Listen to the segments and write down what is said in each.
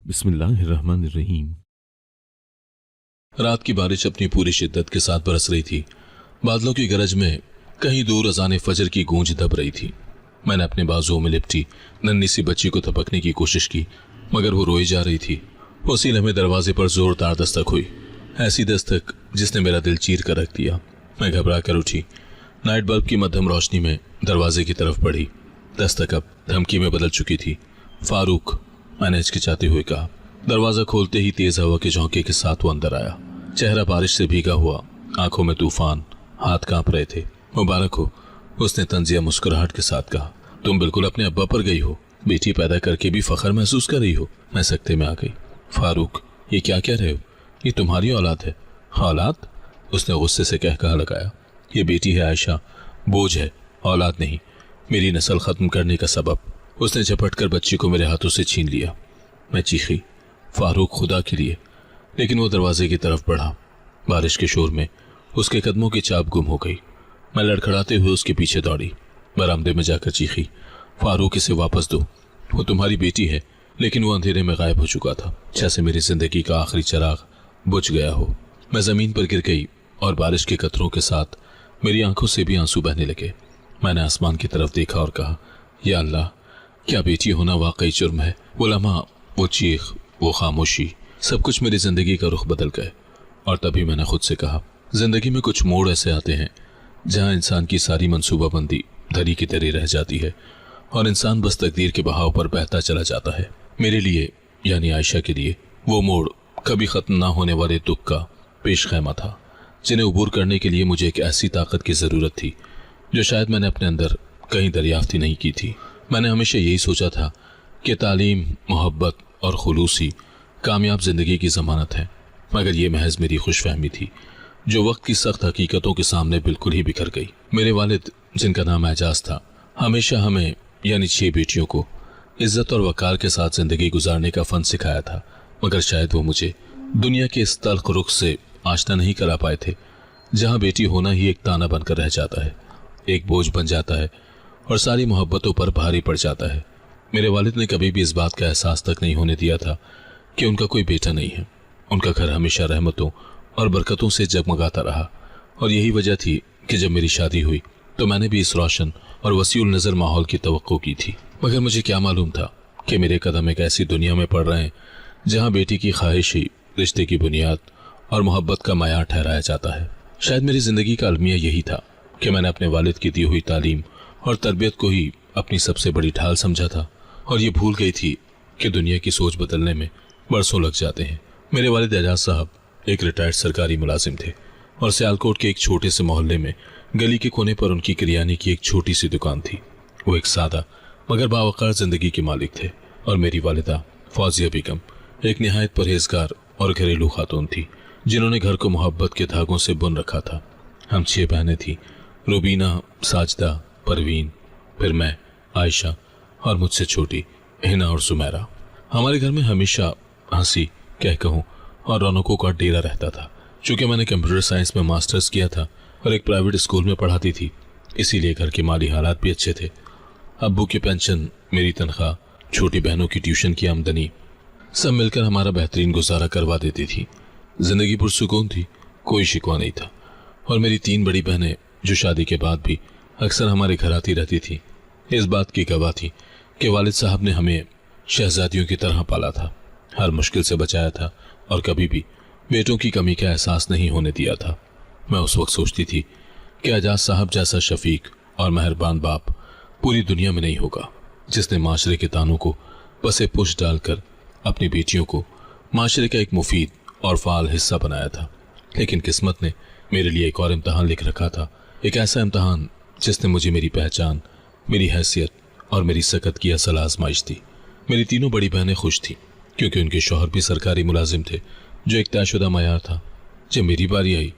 बिस्मिल्लाहिर्रहमानिर्रहीम। रात की बारिश अपनी पूरी शिद्दत के साथ बरस रही थी। बादलों की गरज में कहीं दूर अज़ान फजर की गूंज दब रही थी। मैंने अपने बाजुओं में लिपटी नन्ही सी बच्ची को थपकने की कोशिश की, मगर वो रोई जा रही थी। उसी लम्हे दरवाजे पर जोरदार दस्तक हुई, ऐसी दस्तक जिसने मेरा दिल चीर कर रख दिया। मैं घबरा कर उठी, नाइट बल्ब की मध्यम रोशनी में दरवाजे की तरफ बढ़ी। दस्तक अब धमकी में बदल चुकी थी। फारूक, मैंने हिचकिचाते हुए कहा। दरवाजा खोलते ही तेज हवा के झोंके के साथ वो अंदर आया। चेहरा बारिश से भीगा हुआ, आंखों में तूफान, हाथ कांप रहे थे। मुबारक हो, उसने तंजिया मुस्कुराहट के साथ कहा। तुम बिल्कुल अपने अब्बा पर गई हो, बेटी पैदा करके भी फख्र महसूस कर रही हो। मैं सकते में आ गई। फारूक, ये क्या कह रहे हो? ये तुम्हारी औलाद है। औलाद? उसने गुस्से से कहा लगाया। ये बेटी है आयशा, बोझ है, औलाद नहीं। मेरी नस्ल खत्म करने का सबब। उसने झपट कर बच्ची को मेरे हाथों से छीन लिया। मैं चीखी, फारूक खुदा के लिए, लेकिन वो दरवाजे की तरफ बढ़ा। बारिश के शोर में उसके कदमों की चाप गुम हो गई। मैं लड़खड़ाते हुए उसके पीछे दौड़ी। बरामदे में जाकर चीखी, फारूक, इसे वापस दो। वो तुम्हारी बेटी है। लेकिन वो अंधेरे में गायब हो चुका था, जैसे मेरी जिंदगी का आखिरी चिराग बुझ गया हो। मैं जमीन पर गिर गई और बारिश के कतरों के साथ मेरी आंखों से भी आंसू बहने लगे। मैंने आसमान की तरफ देखा और कहा, या अल्लाह, क्या बेटी होना वाकई जुर्म है? वो लम्हा, वो चीख, वो खामोशी, सब कुछ मेरी जिंदगी का रुख बदल गए। और तभी मैंने खुद से कहा, जिंदगी में कुछ मोड़ ऐसे आते हैं जहां इंसान की सारी मंसूबाबंदी धरी की तरह रह जाती है और इंसान बस तकदीर के बहाव पर बहता चला जाता है। मेरे लिए, यानी आयशा के लिए, वो मोड़ कभी खत्म ना होने वाले दुख का पेश खैमा था, जिन्हें उबूर करने के लिए मुझे एक ऐसी ताकत की जरूरत थी जो शायद मैंने अपने अंदर कहीं दरियाफ्त ही नहीं की थी। मैंने हमेशा यही सोचा था कि तालीम, मोहब्बत और खुलूसी कामयाब जिंदगी की जमानत है, मगर ये महज मेरी खुशफहमी थी जो वक्त की सख्त हकीकतों के सामने बिल्कुल ही बिखर गई। मेरे वालिद, जिनका नाम एजाज था, हमेशा हमें यानी 6 बेटियों को इज्जत और वकार के साथ जिंदगी गुजारने का फन सिखाया था, मगर शायद वो मुझे दुनिया के इस तल्ख रुख से आशना नहीं करा पाए थे जहाँ बेटी होना ही एक ताना बनकर रह जाता है, एक बोझ बन जाता है और सारी मोहब्बतों पर भारी पड़ जाता है। मेरे वालिद ने कभी भी इस बात का एहसास तक नहीं होने दिया था कि उनका कोई बेटा नहीं है। उनका घर हमेशा रहमतों और बरकतों से जगमगाता रहा, और यही वजह थी कि जब मेरी शादी हुई तो मैंने भी इस रोशन और वसीउल नज़र माहौल की तवक्को की थी। मगर मुझे क्या मालूम था कि मेरे कदम एक ऐसी दुनिया में पड़ रहे हैं जहाँ बेटी की ख्वाहिश ही रिश्ते की बुनियाद और मोहब्बत का मायार ठहराया जाता है। शायद मेरी जिंदगी का अलमिया यही था कि मैंने अपने वालिद की दी हुई तालीम और तरबियत को ही अपनी सबसे बड़ी ढाल समझा था, और ये भूल गई थी कि दुनिया की सोच बदलने में बरसों लग जाते हैं। मेरे वालिद एजाज साहब एक रिटायर्ड सरकारी मुलाजिम थे और सियालकोट के एक छोटे से मोहल्ले में गली के कोने पर उनकी किरियाने की एक छोटी सी दुकान थी। वो एक सादा मगर बावकार जिंदगी के मालिक थे, और मेरी वालिदा फौजिया बेगम एक निहायत परहेजगार और घरेलू खातून थी जिन्होंने घर को मोहब्बत के धागों से बुन रखा था। हम 6 बहनें थीं, रुबीना, साजदा, परवीन, फिर मैं, आयशा और मुझसे छोटी हिना और सुमेरा। हमारे घर में हमेशा हंसी, कह कहूँ और रौनकों का डेरा रहता था। चूंकि मैंने कंप्यूटर साइंस में मास्टर्स किया था और एक प्राइवेट स्कूल में पढ़ाती थी, इसीलिए घर के माली हालात भी अच्छे थे। अब्बू की पेंशन, मेरी तनख्वाह, छोटी बहनों की ट्यूशन की आमदनी, सब मिलकर हमारा बेहतरीन गुजारा करवा देती थी। जिंदगी पुरसुकून थी, कोई शिकवा नहीं था। और मेरी 3 बड़ी बहनें जो शादी के बाद भी अक्सर हमारे घर आती रहती थी, इस बात की गवाह थी कि वालिद साहब ने हमें शहजादियों की तरह पाला था, हर मुश्किल से बचाया था और कभी भी बेटों की कमी का एहसास नहीं होने दिया था। मैं उस वक्त सोचती थी कि एजाज साहब जैसा शफीक और मेहरबान बाप पूरी दुनिया में नहीं होगा, जिसने माशरे के तानों को पसे पुश डालकर अपनी बेटियों को माशरे का एक मुफीद और फाल हिस्सा बनाया था। लेकिन किस्मत ने मेरे लिए एक और इम्तहान लिख रखा था, एक ऐसा इम्तहान जिसने मुझे मेरी पहचान, मेरी हैसियत और मेरी सकत की असल आजमाइश दी। मेरी तीनों बड़ी बहनें खुश थीं क्योंकि उनके शौहर भी सरकारी मुलाजिम थे, जो एक तयशुदा मयार था। जब मेरी बारी आई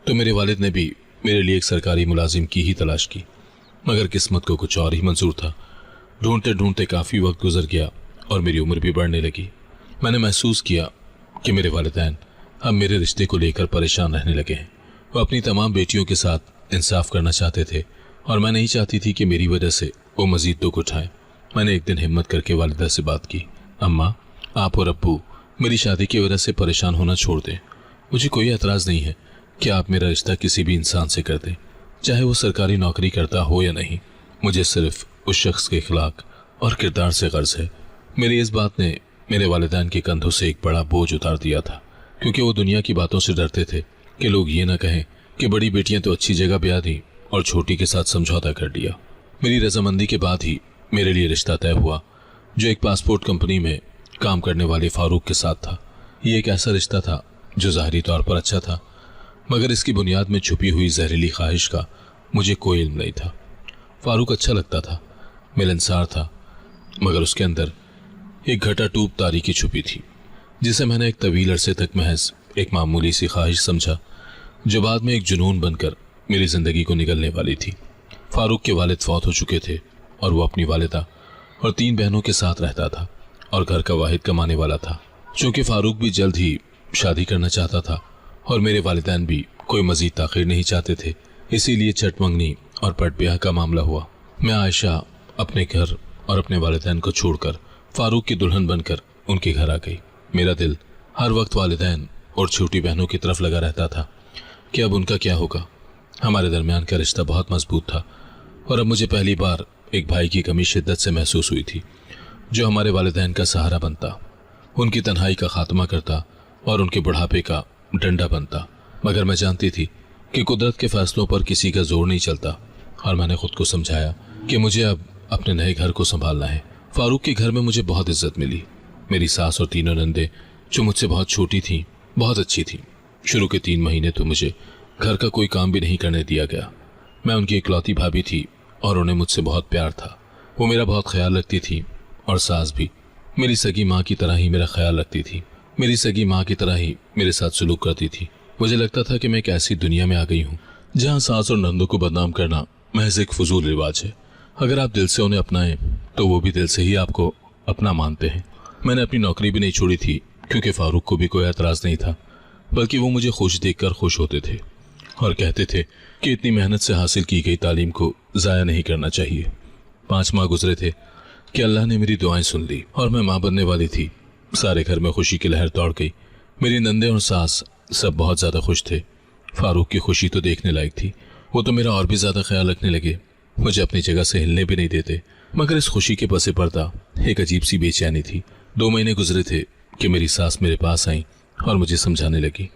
तो मेरे वालिद ने भी मेरे लिए एक सरकारी मुलाजिम की ही तलाश की, मगर किस्मत को कुछ और ही मंजूर था। ढूंढते ढूंढते काफ़ी वक्त गुजर गया और मेरी उम्र भी बढ़ने लगी। मैंने महसूस किया कि मेरे वालिदैन अब मेरे रिश्ते को लेकर परेशान रहने लगे हैं। वो अपनी तमाम बेटियों के साथ इंसाफ करना चाहते थे और मैं नहीं चाहती थी कि मेरी वजह से वो मजीद दुख उठाएं। मैंने एक दिन हिम्मत करके वालिदा से बात की, अम्मा, आप और अब्बू मेरी शादी की वजह से परेशान होना छोड़ दें। मुझे कोई एतराज़ नहीं है कि आप मेरा रिश्ता किसी भी इंसान से कर दें, चाहे वो सरकारी नौकरी करता हो या नहीं। मुझे सिर्फ उस शख्स के अखलाक और किरदार से गर्ज है। मेरी इस बात ने मेरे वालिदैन के कंधों से एक बड़ा बोझ उतार दिया था, क्योंकि वो दुनिया की बातों से डरते थे कि लोग ये ना कहें कि बड़ी बेटियां तो अच्छी जगह ब्याह दी और छोटी के साथ समझौता कर लिया। मेरी रजामंदी के बाद ही मेरे लिए रिश्ता तय हुआ, जो एक पासपोर्ट कंपनी में काम करने वाले फारूक के साथ था। ये एक ऐसा रिश्ता था जो ज़ाहिरी तौर पर अच्छा था, मगर इसकी बुनियाद में छुपी हुई जहरीली ख्वाहिश का मुझे कोई इल्म नहीं था। फारूक अच्छा लगता था, मिलनसार था, मगर उसके अंदर एक घटाटूप तारीकी छुपी थी, जिसे मैंने एक तवील अरसे तक महज एक मामूली सी ख्वाहिश समझा, जो बाद में एक जुनून बनकर मेरी ज़िंदगी को निगलने वाली थी। फारूक के वालिद फौत हो चुके थे और वो अपनी वालिदा और 3 बहनों के साथ रहता था और घर का वाहिद कमाने वाला था। चूँकि फारूक भी जल्द ही शादी करना चाहता था और मेरे वालिदैन भी कोई मज़ीद ताख़ीर नहीं चाहते थे, इसीलिए चट मंगनी और पट ब्याह का मामला हुआ। मैं आयशा अपने घर और अपने वालिदैन को छोड़कर फारूक की दुल्हन बनकर उनके घर आ गई। मेरा दिल हर वक्त वालिदैन और छोटी बहनों की तरफ लगा रहता था कि अब उनका क्या होगा। हमारे दरमियान का रिश्ता बहुत मजबूत था और अब मुझे पहली बार एक भाई की कमी शिद्दत से महसूस हुई थी, जो हमारे वालिदैन का सहारा बनता, उनकी तन्हाई का खात्मा करता और उनके बुढ़ापे का डंडा बनता। मगर मैं जानती थी कि कुदरत के फैसलों पर किसी का जोर नहीं चलता और मैंने खुद को समझाया कि मुझे अब अपने नए घर को संभालना है। फारूक के घर में मुझे बहुत इज्जत मिली। मेरी सास और तीनों नंदे, जो मुझसे बहुत छोटी थीं, बहुत अच्छी थीं। शुरू के 3 महीने तो मुझे घर का कोई काम भी नहीं करने दिया गया। मैं उनकी इकलौती भाभी थी और उन्हें मुझसे बहुत प्यार था। वो मेरा बहुत ख्याल रखती थी और सास भी मेरी सगी माँ की तरह ही मेरा ख्याल रखती थी। मेरी सगी माँ की तरह ही मेरे साथ सलूक करती थी। मुझे लगता था कि मैं एक ऐसी दुनिया में आ गई हूँ जहाँ सास और नंदों को बदनाम करना महज एक फजूल रिवाज है। अगर आप दिल से उन्हें अपनाएं तो वो भी दिल से ही आपको अपना मानते हैं। मैंने अपनी नौकरी भी नहीं छोड़ी थी, क्योंकि फारूक को भी कोई एतराज़ नहीं था, बल्कि वो मुझे खुश देखकर खुश होते थे और कहते थे कि इतनी मेहनत से हासिल की गई तालीम को ज़ाया नहीं करना चाहिए। 5 माह गुजरे थे कि अल्लाह ने मेरी दुआएं सुन ली और मैं माँ बनने वाली थी। सारे घर में खुशी की लहर दौड़ गई। मेरी नंदे और सास सब बहुत ज़्यादा खुश थे। फारूक की खुशी तो देखने लायक थी। वो तो मेरा और भी ज़्यादा ख्याल रखने लगे, मुझे अपनी जगह से हिलने भी नहीं देते। मगर इस खुशी के पसे पर्दा एक अजीब सी बेचैनी थी। 2 महीने गुजरे थे कि मेरी सास मेरे पास आई और मुझे समझाने लगी।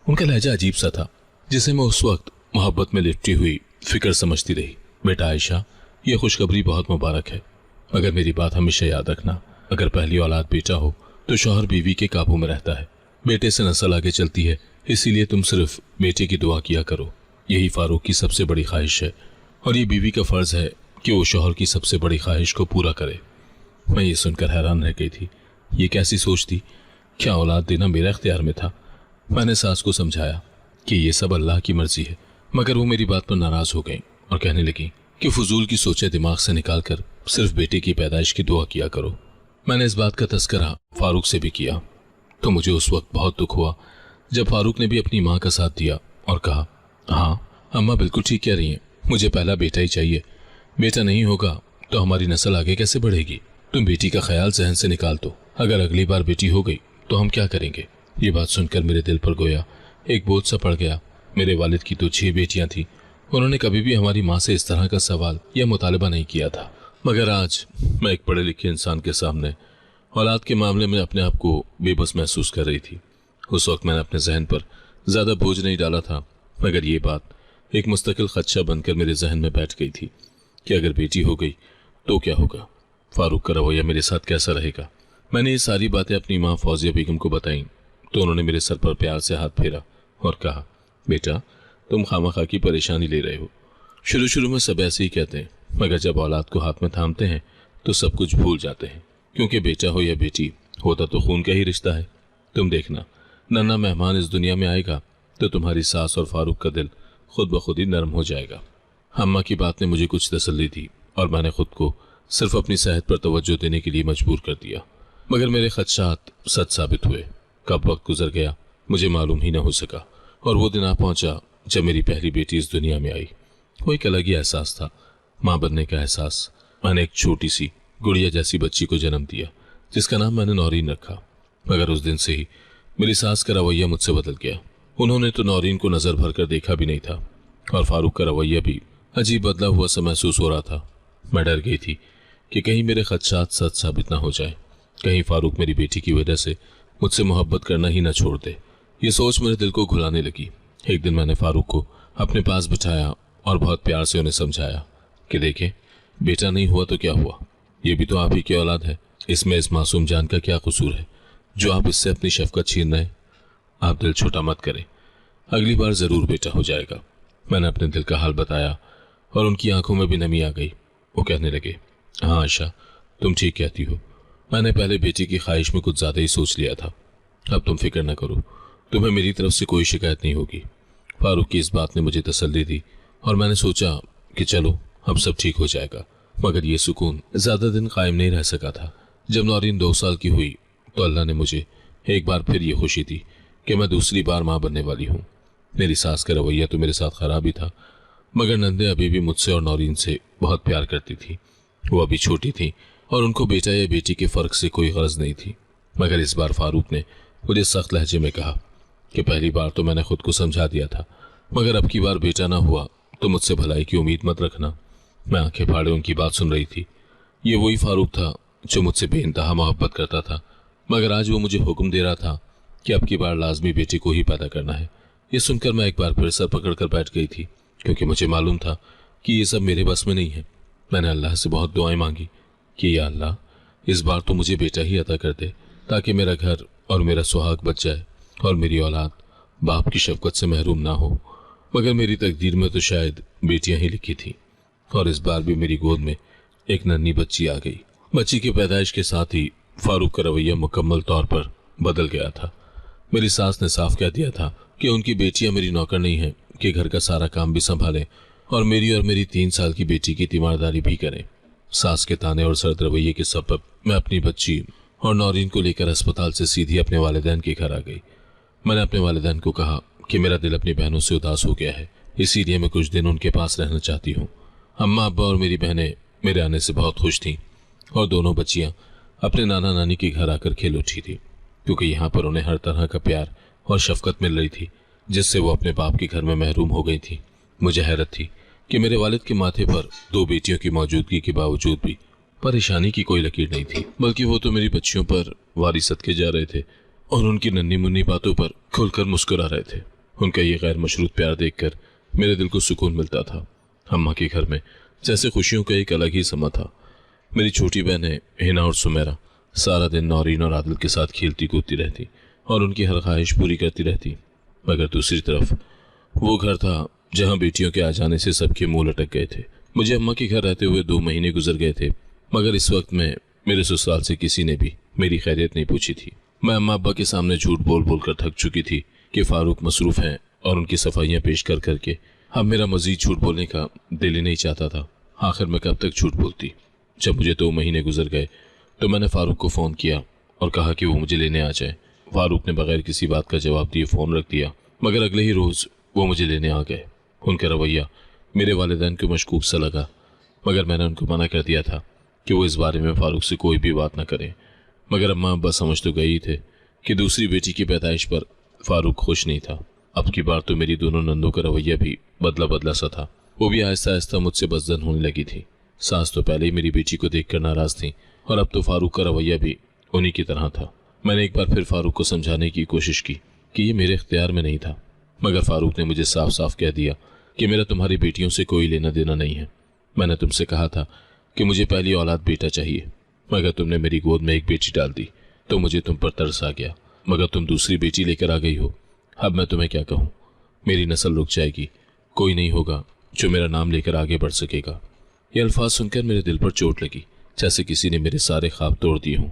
उनका लहजा अजीब सा था, जिसे मैं उस वक्त मोहब्बत में लिपटी हुई फिक्र समझती रही। बेटा आयशा, ये खुशखबरी बहुत मुबारक है, मगर मेरी बात हमेशा याद रखना, अगर पहली औलाद बेटा हो तो शौहर बीवी के काबू में रहता है। बेटे से नस्ल आगे चलती है, इसीलिए तुम सिर्फ बेटे की दुआ किया करो। यही फारूक की सबसे बड़ी ख्वाहिश है और ये बीवी का फर्ज है कि वो शौहर की सबसे बड़ी ख्वाहिश को पूरा करे। मैं ये सुनकर हैरान रह गई थी। ये कैसी सोच थी? क्या औलाद देना मेरे अख्तियार में था? मैंने सास को समझाया कि ये सब अल्लाह की मर्जी है, मगर वो मेरी बात पर नाराज हो गई और कहने लगी कि फजूल की सोचें दिमाग से निकाल कर सिर्फ बेटे की पैदाइश की दुआ किया करो। मैंने इस बात का तस्करा फारूक से भी किया, तो मुझे उस वक्त बहुत दुख हुआ जब फारूक ने भी अपनी माँ का साथ दिया और कहा, हाँ अम्मा बिल्कुल ठीक कह रही हैं, मुझे पहला बेटा ही चाहिए। बेटा नहीं होगा तो हमारी नस्ल आगे कैसे बढ़ेगी? तुम बेटी का ख्याल जहन से निकाल दो। अगर अगली बार बेटी हो गई तो हम क्या करेंगे? ये बात सुनकर मेरे दिल पर गोया एक बोझ सा पड़ गया। मेरे वालिद की तो 6 बेटियां थीं। उन्होंने कभी भी हमारी माँ से इस तरह का सवाल या मुतालबा नहीं किया था। मगर आज मैं एक पढ़े लिखे इंसान के सामने औलाद के मामले में अपने आप को बेबस महसूस कर रही थी। उस वक्त मैंने अपने जहन पर ज़्यादा बोझ नहीं डाला था, मगर ये बात एक मुस्तकिल खदशा बनकर मेरे जहन में बैठ गई थी कि अगर बेटी हो गई तो क्या होगा? फारूक का रवैया मेरे साथ कैसा रहेगा? मैंने ये सारी बातें अपनी माँ फौजिया बेगम को बताईं तो उन्होंने मेरे सर पर प्यार से हाथ फेरा और कहा, बेटा तुम खामखा की परेशानी ले रहे हो। शुरू में सब ऐसे ही कहते हैं, मगर जब औलाद को हाथ में थामते हैं तो सब कुछ भूल जाते हैं, क्योंकि बेटा हो या बेटी होता तो खून का ही रिश्ता है। तुम देखना, नन्हा मेहमान इस दुनिया में आएगा तो तुम्हारी सास और फारूक का दिल खुद ब खुद ही नरम हो जाएगा। अम्मा की बात ने मुझे कुछ तसल्ली दी और मैंने खुद को सिर्फ अपनी सेहत पर तवज्जो देने के लिए मजबूर कर दिया। मगर मेरे खदशात सच साबित हुए। कब वक्त गुजर गया मुझे मालूम ही न हो सका और वो दिन आ पहुंचा जब मेरी पहली बेटी इस दुनिया में आई। वो एक अलग ही एहसास था, माँ बनने का एहसास। मैंने एक छोटी सी गुड़िया जैसी बच्ची को जन्म दिया, जिसका नाम मैंने नौरीन रखा। मगर उस दिन से ही मेरी सास का रवैया मुझसे बदल गया। उन्होंने तो नौरीन को नजर भर कर देखा भी नहीं था और फारूक का रवैया भी अजीब बदला हुआ सा महसूस हो रहा था। मैं डर गई थी कि कहीं मेरे खदशात सच साबित ना हो जाए, कहीं फारूक मेरी बेटी की वजह से मुझसे मोहब्बत करना ही ना छोड़ दे। ये सोच मेरे दिल को घुलाने लगी। एक दिन मैंने फारूक को अपने पास बिठाया और बहुत प्यार से उन्हें समझाया कि देखें, बेटा नहीं हुआ तो क्या हुआ, ये भी तो आप ही की औलाद है। इसमें इस मासूम जान का क्या कसूर है जो आप इससे अपनी शफकत छीन रहे? आप दिल छोटा मत करें, अगली बार जरूर बेटा हो जाएगा। मैंने अपने दिल का हाल बताया और उनकी आंखों में भी नमी आ गई। वो कहने लगे, हाँ आशा, तुम ठीक कहती हो, मैंने पहले बेटी की ख्वाहिश में कुछ ज्यादा ही सोच लिया था। अब तुम फिक्र न करो, तुम्हें मेरी तरफ से कोई शिकायत नहीं होगी। फारूक की इस बात ने मुझे तसल्ली दी और मैंने सोचा कि चलो अब सब ठीक हो जाएगा। मगर ये सुकून ज्यादा दिन कायम नहीं रह सका था। जब नौरीन 2 साल की हुई तो अल्लाह ने मुझे एक बार फिर ये खुशी दी कि मैं दूसरी बार माँ बनने वाली हूँ। मेरी सास का रवैया तो मेरे साथ खराब ही था, मगर नंदे अभी भी मुझसे और नौरीन से बहुत प्यार करती थी। वो अभी छोटी थी और उनको बेटा या बेटी के फर्क से कोई गरज नहीं थी। मगर इस बार फारूक ने मुझे सख्त लहजे में कहा कि पहली बार तो मैंने खुद को समझा दिया था, मगर अब की बार बेटा ना हुआ तो मुझसे भलाई की उम्मीद मत रखना। मैं आंखें फाड़े उनकी बात सुन रही थी। ये वही फारूक था जो मुझसे बेइंतहा मोहब्बत करता था, मगर आज वो मुझे हुक्म दे रहा था कि अब की बार लाजमी बेटी को ही पैदा करना है। ये सुनकर मैं एक बार फिर सर पकड़कर बैठ गई थी, क्योंकि मुझे मालूम था कि ये सब मेरे बस में नहीं है। मैंने अल्लाह से बहुत दुआएं मांगी कि या अल्लाह, इस बार तो मुझे बेटा ही अता कर दे, ताकि मेरा घर और मेरा सुहाग बच जाए और मेरी औलाद बाप की शफकत से महरूम ना हो। मगर मेरी तकदीर में तो शायद बेटियां ही लिखी थी और इस बार भी मेरी गोद में एक नन्ही बच्ची आ गई। बच्ची की पैदाइश के साथ ही फारूक का रवैया मुकम्मल तौर पर बदल गया था। मेरी सास ने साफ कह दिया था कि उनकी बेटियां मेरी नौकर नहीं हैं कि घर का सारा काम भी संभालें और मेरी 3 साल की बेटी की तीमारदारी भी करें। सास के ताने और सर्द रवैये के सबब मैं अपनी बच्ची और नौरीन को लेकर अस्पताल से सीधी अपने वालिदैन के घर आ गई। मैंने अपने वालिदैन को कहा कि मेरा दिल अपनी बहनों से उदास हो गया है, इसीलिए मैं कुछ दिन उनके पास रहना चाहती हूँ। अम्मा अब्बा और मेरी बहनें मेरे आने से बहुत खुश थीं और दोनों बच्चियां अपने नाना नानी के घर आकर खेल उठी थी, क्योंकि यहाँ पर उन्हें हर तरह का प्यार और शफकत मिल रही थी जिससे वो अपने बाप के घर में महरूम हो गई थी। मुझे हैरत थी कि मेरे वालिद के माथे पर 2 बेटियों की मौजूदगी के बावजूद भी परेशानी की कोई लकीर नहीं थी, बल्कि वो तो मेरी बच्चियों पर वारी सदके जा रहे थे और उनकी नन्ही मुन्नी बातों पर खुलकर मुस्कुरा रहे थे। उनका ये गैर मशरूत प्यार देखकर मेरे दिल को सुकून मिलता था। अम्मा के घर में जैसे खुशियों का एक अलग ही समा था। मेरी छोटी बहनें हिना और सुमेरा सारा दिन नौरीन और आदिल के साथ खेलती कूदती रहती और उनकी हर ख्वाहिश पूरी करती रहती। मगर दूसरी तरफ वो घर था जहां बेटियों के आ जाने से सबके मुंह लटक गए थे। मुझे अम्मा के घर रहते हुए 2 महीने गुजर गए थे, मगर इस वक्त में मेरे ससुराल से किसी ने भी मेरी खैरियत नहीं पूछी थी। मैं अम्मा अब्बा के सामने झूठ बोल बोल कर थक चुकी थी कि फारूक मसरूफ हैं और उनकी सफाइयाँ पेश कर करके अब मेरा मजीद झूठ बोलने का दिल ही नहीं चाहता था। आखिर मैं कब तक झूठ बोलती। जब मुझे 2 महीने गुजर गए तो मैंने फारूक को फ़ोन किया और कहा कि वो मुझे लेने आ जाए। फारूक ने बगैर किसी बात का जवाब दिए फ़ोन रख दिया, मगर अगले ही रोज़ वो मुझे लेने आ गए। उनका रवैया मेरे वालिदैन को मशकूक सा लगा, मगर मैंने उनको मना कर दिया था कि वो इस बारे में फारूक से कोई भी बात न करें। मगर अम्मा अब्बा समझ तो गए ही थे कि दूसरी बेटी की पैदाइश पर फारूक खुश नहीं था। अब की बार तो मेरी दोनों नंदों का रवैया भी बदला बदला सा था। वो भी आहिस्ता आहिस्ता मुझसे बज़दन होने लगी थी। सास तो पहले ही मेरी बेटी को देखकर नाराज़ थी और अब तो फारूक का रवैया भी उन्हीं की तरह था। मैंने एक बार फिर फारूक को समझाने की कोशिश की कि ये मेरे इख्तियार में नहीं था, मगर फारूक ने मुझे साफ साफ कह दिया कि मेरा तुम्हारी बेटियों से कोई लेना देना नहीं है। मैंने तुमसे कहा था कि मुझे पहली औलाद बेटा चाहिए, मगर तुमने मेरी गोद में एक बेटी डाल दी तो मुझे तुम पर तरस आ गया, मगर तुम दूसरी बेटी लेकर आ गई हो। अब मैं तुम्हें क्या कहूँ, मेरी नस्ल रुक जाएगी, कोई नहीं होगा जो मेरा नाम लेकर आगे बढ़ सकेगा। ये अल्फाज सुनकर मेरे दिल पर चोट लगी, जैसे किसी ने मेरे सारे ख्वाब तोड़ दिए हों।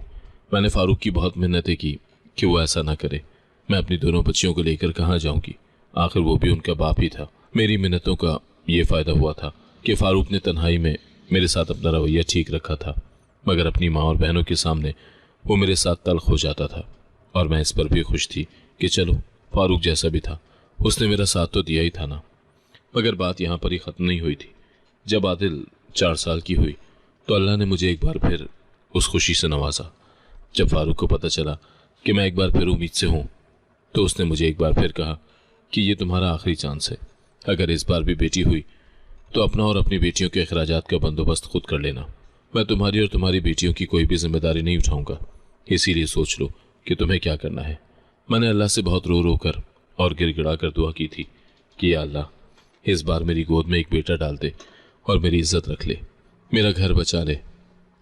मैंने फारूक की बहुत मिन्नतें की कि वो ऐसा ना करे। मैं अपनी दोनों बच्चियों को लेकर कहाँ जाऊँगी, आखिर वो भी उनका बाप ही था। मेरी मिन्नतों का ये फ़ायदा हुआ था कि फारूक ने तन्हाई में मेरे साथ अपना रवैया ठीक रखा था, मगर अपनी माँ और बहनों के सामने वो मेरे साथ तल्ख हो जाता था। और मैं इस पर भी खुश थी कि चलो, फारूक जैसा भी था उसने मेरा साथ तो दिया ही था ना। मगर बात यहाँ पर ही ख़त्म नहीं हुई थी। जब आदिल 4 साल की हुई तो अल्लाह ने मुझे एक बार फिर उस खुशी से नवाजा। जब फारूक को पता चला कि मैं एक बार फिर उम्मीद से हूँ, तो उसने मुझे एक बार फिर कहा कि ये तुम्हारा आखिरी चांस है। अगर इस बार भी बेटी हुई तो अपना और अपनी बेटियों के अखराजात का बंदोबस्त खुद कर लेना। मैं तुम्हारी और तुम्हारी बेटियों की कोई भी जिम्मेदारी नहीं उठाऊंगा। इसीलिए सोच लो कि तुम्हें क्या करना है। मैंने अल्लाह से बहुत रो रो कर और गिड़गिड़ा कर दुआ की थी कि या अल्लाह इस बार मेरी गोद में एक बेटा डाल दे और मेरी इज्जत रख ले, मेरा घर बचा ले।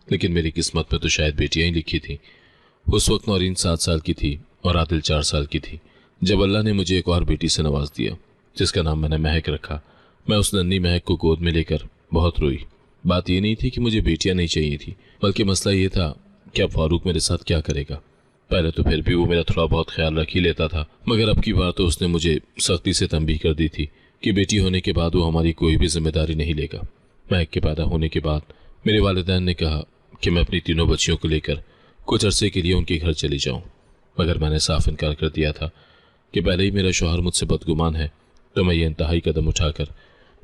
लेकिन मेरी किस्मत में तो शायद बेटियां ही लिखी थी। उस वक्त नौरीन 7 साल की थी और आदिल 4 साल की थी जब अल्लाह ने मुझे एक और बेटी से नवाज दिया, जिसका नाम मैंने महक रखा। मैं उस नन्ही महक को गोद में लेकर बहुत रोई। बात ये नहीं थी कि मुझे बेटियां नहीं चाहिए थी, बल्कि मसला ये था कि अब फारूक मेरे साथ क्या करेगा। पहले तो फिर भी वो मेरा थोड़ा बहुत ख्याल रख ही लेता था, मगर अब की बार तो उसने मुझे सख्ती से तंबीह कर दी थी कि बेटी होने के बाद वो हमारी कोई भी जिम्मेदारी नहीं लेगा। महक के पैदा होने के बाद मेरे वालिदैन ने कहा कि मैं अपनी तीनों बच्चियों को लेकर कुछ अरसे के लिए उनके घर चली जाऊं, मगर मैंने साफ इनकार कर दिया था कि पहले ही मेरा शौहर मुझसे बदगुमान है, तो मैं ये इंतहाई कदम उठाकर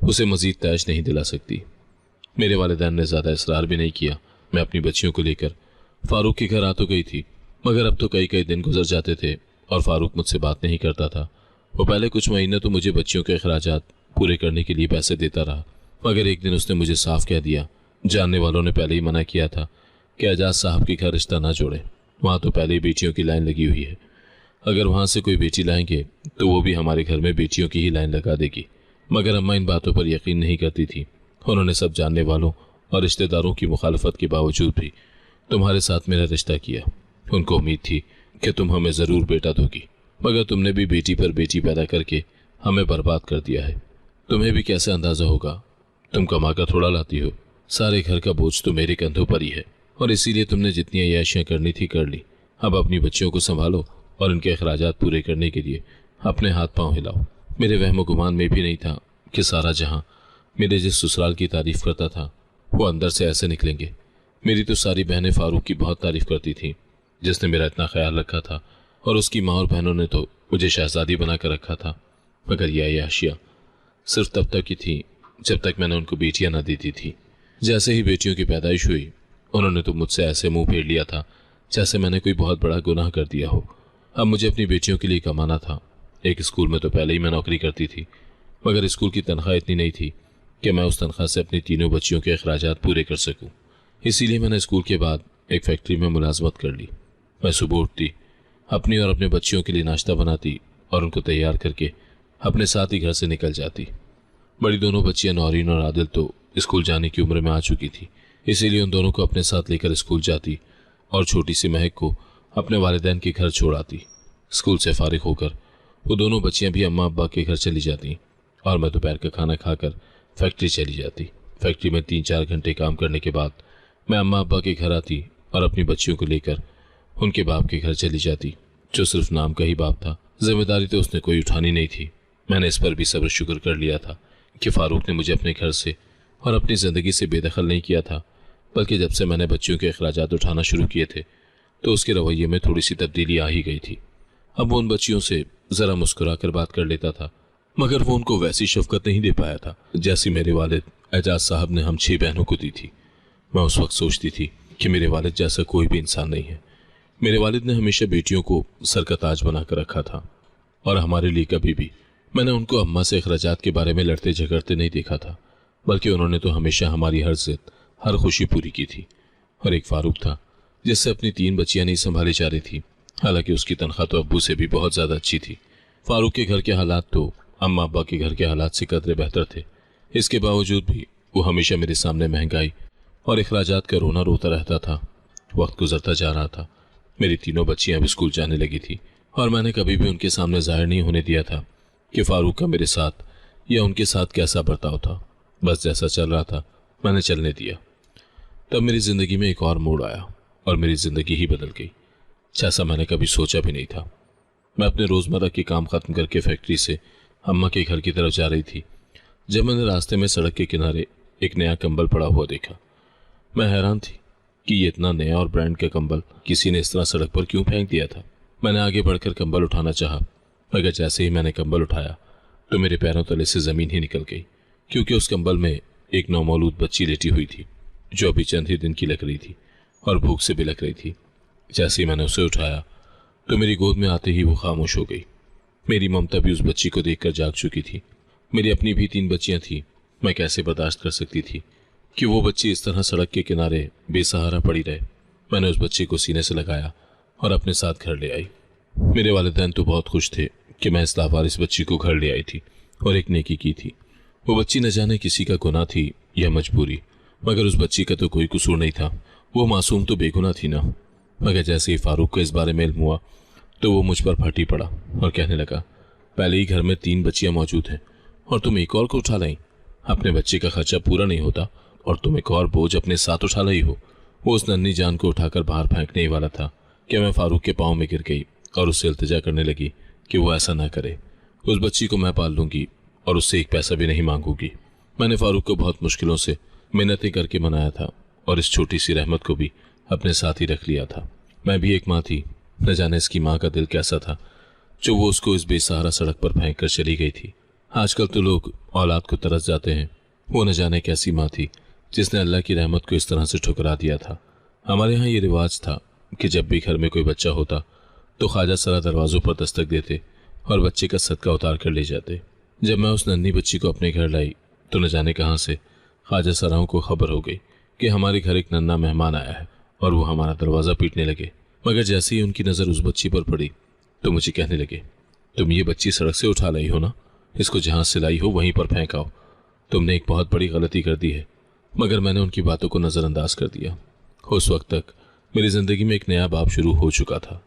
उसे मजीद तैश नहीं दिला सकती। मेरे वालिदैन ने ज़्यादा इसरार भी नहीं किया। मैं अपनी बच्चियों को लेकर फारूक के घर आ तो गई थी, मगर अब तो कई कई दिन गुजर जाते थे और फारूक मुझसे बात नहीं करता था। वो पहले कुछ महीने तो मुझे बच्चियों के अखराजात पूरे करने के लिए पैसे देता रहा, मगर एक दिन उसने मुझे साफ कह दिया, जानने वालों ने पहले ही मना किया था कि एजाज साहब के घर रिश्ता ना जोड़े, वहाँ तो पहले ही बेटियों की लाइन लगी हुई है। अगर वहाँ से कोई बेटी लाएंगे तो वो भी हमारे घर में बेटियों की ही लाइन लगा देगी। मगर अम्मा इन बातों पर यकीन नहीं करती थी। उन्होंने सब जानने वालों और रिश्तेदारों की मुखालफत के बावजूद भी तुम्हारे साथ मेरा रिश्ता किया। उनको उम्मीद थी कि तुम हमें ज़रूर बेटा दोगी, मगर तुमने भी बेटी पर बेटी पैदा करके हमें बर्बाद कर दिया है। तुम्हें भी कैसे अंदाज़ा होगा, तुम कमा कर थोड़ा लाती हो, सारे घर का बोझ तो मेरे कंधों पर ही है, और इसीलिए तुमने जितनी अय्याशियाँ करनी थी कर ली। अब अपनी बच्चियों को संभालो और इनके अखराजात पूरे करने के लिए अपने हाथ पांव हिलाओ। मेरे वहम गुमान में भी नहीं था कि सारा जहां मेरे जिस ससुराल की तारीफ करता था वो अंदर से ऐसे निकलेंगे। मेरी तो सारी बहनें फारूक की बहुत तारीफ करती थीं, जिसने मेरा इतना ख्याल रखा था, और उसकी माँ और बहनों ने तो मुझे शहजादी बना कर रखा था। मगर यह अय्याशियाँ सिर्फ तब तक की थी जब तक मैंने उनको बेटियां न देती थी। जैसे ही बेटियों की पैदाइश हुई, उन्होंने तो मुझसे ऐसे मुंह फेर लिया था जैसे मैंने कोई बहुत बड़ा गुनाह कर दिया हो। अब मुझे अपनी बेटियों के लिए कमाना था। एक स्कूल में तो पहले ही मैं नौकरी करती थी, मगर स्कूल की तनख्वाह इतनी नहीं थी कि मैं उस तनख्वाह से अपनी तीनों बच्चियों के अखराजात पूरे कर सकूं। इसीलिए मैंने स्कूल के बाद एक फैक्ट्री में मुलाजमत कर ली। मैं सुबह उठती, अपनी और अपने बच्चियों के लिए नाश्ता बनाती और उनको तैयार करके अपने साथ ही घर से निकल जाती। बड़ी दोनों बच्चियां नौरीन और आदिल तो स्कूल जाने की उम्र में आ चुकी थी, इसीलिए उन दोनों को अपने साथ लेकर स्कूल जाती और छोटी सी महक को अपने वालिदैन के घर छोड़ आती। स्कूल से फारिग होकर वो दोनों बच्चियां भी अम्मा अब्बा के घर चली जाती और मैं दोपहर का खाना खाकर फैक्ट्री चली जाती। फैक्ट्री में 3-4 घंटे काम करने के बाद मैं अम्मा अब्बा के घर आती और अपनी बच्चियों को लेकर उनके बाप के घर चली जाती, जो सिर्फ नाम का ही बाप था। जिम्मेदारी तो उसने कोई उठानी नहीं थी। मैंने इस पर भी सब्र शुक्र कर लिया था कि फारूक ने मुझे अपने घर से और अपनी ज़िंदगी से बेदखल नहीं किया था, बल्कि जब से मैंने बच्चियों के अखराजात उठाना शुरू किए थे तो उसके रवैये में थोड़ी सी तब्दीली आ ही गई थी। अब वो उन बच्चियों से ज़रा मुस्कुरा कर बात कर लेता था, मगर वो उनको वैसी शफकत नहीं दे पाया था जैसी मेरे वालिद एजाज साहब ने हम 6 बहनों को दी थी। मैं उस वक्त सोचती थी कि मेरे वालिद जैसा कोई भी इंसान नहीं है। मेरे वालिद ने हमेशा बेटियों को सर का ताज बना कर रखा था, और हमारे लिए कभी भी मैंने उनको अम्मा से अखराजात के बारे में लड़ते झगड़ते नहीं देखा था, बल्कि उन्होंने तो हमेशा हमारी हर जिद, हर खुशी पूरी की थी। और एक फारूक था जिससे अपनी 3 बच्चियां नहीं संभाली जा रही थी, हालांकि उसकी तनख्वाह तो अब्बू से भी बहुत ज़्यादा अच्छी थी। फारूक के घर के हालात तो अम्मा अब्बा के घर के हालात से कदरे बेहतर थे। इसके बावजूद भी वो हमेशा मेरे सामने महंगाई और अखराजात का रोना रोता रहता था। वक्त गुजरता जा रहा था, मेरी तीनों बच्चियां भी स्कूल जाने लगी थी, और मैंने कभी भी उनके सामने जाहिर नहीं होने दिया था कि फारूक का मेरे साथ या उनके साथ कैसा बर्ताव था। बस जैसा चल रहा था मैंने चलने दिया। तब मेरी ज़िंदगी में एक और मोड़ आया और मेरी ज़िंदगी ही बदल गई, जैसा मैंने कभी सोचा भी नहीं था। मैं अपने रोज़मर्रा के काम ख़त्म करके फैक्ट्री से अम्मा के घर की तरफ जा रही थी जब मैंने रास्ते में सड़क के किनारे एक नया कंबल पड़ा हुआ देखा। मैं हैरान थी कि ये इतना नया और ब्रांड का कंबल किसी ने इस तरह सड़क पर क्यों फेंक दिया था। मैंने आगे बढ़कर कंबल उठाना चाहा, मगर जैसे ही मैंने कंबल उठाया तो मेरे पैरों तले से ज़मीन ही निकल गई, क्योंकि उस कंबल में एक नौमौलूद बच्ची लेटी हुई थी जो अभी चंद ही दिन की लग रही थी और भूख से बिलख रही थी। जैसे ही मैंने उसे उठाया तो मेरी गोद में आते ही वो खामोश हो गई। मेरी ममता भी उस बच्ची को देखकर जाग चुकी थी। मेरी अपनी भी 3 बच्चियां थी। मैं कैसे बर्दाश्त कर सकती थी कि वो बच्ची इस तरह सड़क के किनारे बेसहारा पड़ी रहे। मैंने उस बच्ची को सीने से लगाया और अपने साथ घर ले आई। मेरे वालिदैन तो बहुत खुश थे कि मैं इस लावारिस बच्ची को घर ले आई थी और एक नेकी की थी। वो बच्ची न जाने किसी का गुनाह थी या मजबूरी, मगर उस बच्ची का तो कोई कसूर नहीं था। वो मासूम तो बेगुनाह थी ना। मगर जैसे ही फारूक को इस बारे में इल्म हुआ तो वो मुझ पर फटी पड़ा और कहने लगा, पहले ही घर में 3 बच्चियां मौजूद हैं और तुम एक और को उठा लाई। अपने बच्चे का खर्चा पूरा नहीं होता और तुम एक और बोझ अपने साथ उठा लाई हो। वो उस नन्ही जान को उठाकर बाहर फेंकने ही वाला था कि मैं फारूक के पाँव में गिर गई और उससे इल्तिजा करने लगी कि वो ऐसा ना करे। उस बच्ची को मैं पाल लूंगी और उससे एक पैसा भी नहीं मांगूंगी। मैंने फारूक को बहुत मुश्किलों से मिन्नतें करके मनाया था और इस छोटी सी रहमत को भी अपने साथ ही रख लिया था। मैं भी एक माँ थी। न जाने इसकी माँ का दिल कैसा था जो वो उसको इस बेसहारा सड़क पर फेंक कर चली गई थी। आजकल तो लोग औलाद को तरस जाते हैं। वो न जाने कैसी माँ थी जिसने अल्लाह की रहमत को इस तरह से ठुकरा दिया था। हमारे यहाँ ये रिवाज था कि जब भी घर में कोई बच्चा होता तो ख्वाजा सरा दरवाज़ों पर दस्तक देते और बच्चे का सदका उतार कर ले जाते। जब मैं उस नन्ही बच्ची को अपने घर लाई तो न जाने कहाँ से ख्वाजा सराओं को खबर हो गई कि हमारे घर एक नन्हा मेहमान आया है और वो हमारा दरवाज़ा पीटने लगे। मगर जैसे ही उनकी नज़र उस बच्ची पर पड़ी तो मुझे कहने लगे, तुम ये बच्ची सड़क से उठा लाई हो ना, इसको जहाँ से लाई हो वहीं पर फेंक आओ। तुमने एक बहुत बड़ी गलती कर दी है। मगर मैंने उनकी बातों को नज़रअंदाज कर दिया। उस वक्त तक मेरी ज़िंदगी में एक नया बाब शुरू हो चुका था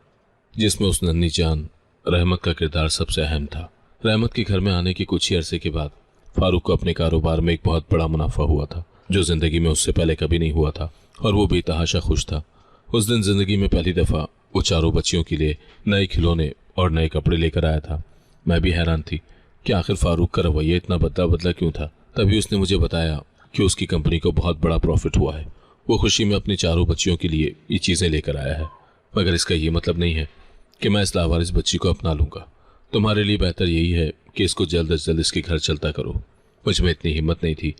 जिसमें उस नन्ही जान रहमत का किरदार सबसे अहम था। रहमत के घर में आने के कुछ ही अरसे के बाद फारूक को अपने कारोबार में एक बहुत बड़ा मुनाफा हुआ था जो ज़िंदगी में उससे पहले कभी नहीं हुआ था और वो बेतहाशा खुश था। उस दिन ज़िंदगी में पहली दफ़ा वो चारों बच्चियों के लिए नए खिलौने और नए कपड़े लेकर आया था। मैं भी हैरान थी कि आखिर फारूक का रवैया इतना बदला बदला क्यों था। तभी उसने मुझे बताया कि उसकी कंपनी को बहुत बड़ा प्रॉफिट हुआ है। वो खुशी में अपनी चारों बच्चियों के लिए ये चीज़ें लेकर आया है। मगर इसका ये मतलब नहीं है कि मैं इस लावारिस बच्ची को अपना लूँगा। तुम्हारे लिए बेहतर यही है कि इसको जल्द अज जल्द इसके घर चलता करो। मुझ में इतनी हिम्मत नहीं थी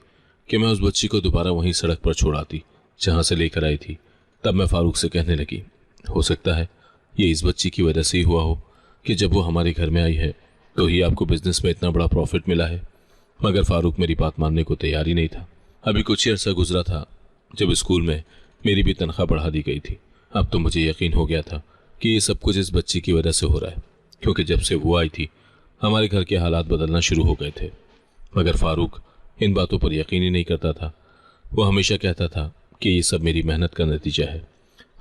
कि मैं उस बच्ची को दोबारा वहीं सड़क पर छोड़ आती जहाँ से लेकर आई थी। तब मैं फारूक से कहने लगी, हो सकता है ये इस बच्ची की वजह से ही हुआ हो कि जब वो हमारे घर में आई है तो ही आपको बिजनेस में इतना बड़ा प्रॉफिट मिला है। मगर फारूक मेरी बात मानने को तैयार ही नहीं था। अभी कुछ ही अर्सा गुजरा था जब स्कूल में मेरी भी तनख्वाह बढ़ा दी गई थी। अब तो मुझे यकीन हो गया था कि ये सब कुछ इस बच्ची की वजह से हो रहा है, क्योंकि जब से वो आई थी हमारे घर के हालात बदलना शुरू हो गए थे। मगर फारूक इन बातों पर यकीन ही नहीं करता था। वो हमेशा कहता था कि ये सब मेरी मेहनत का नतीजा है।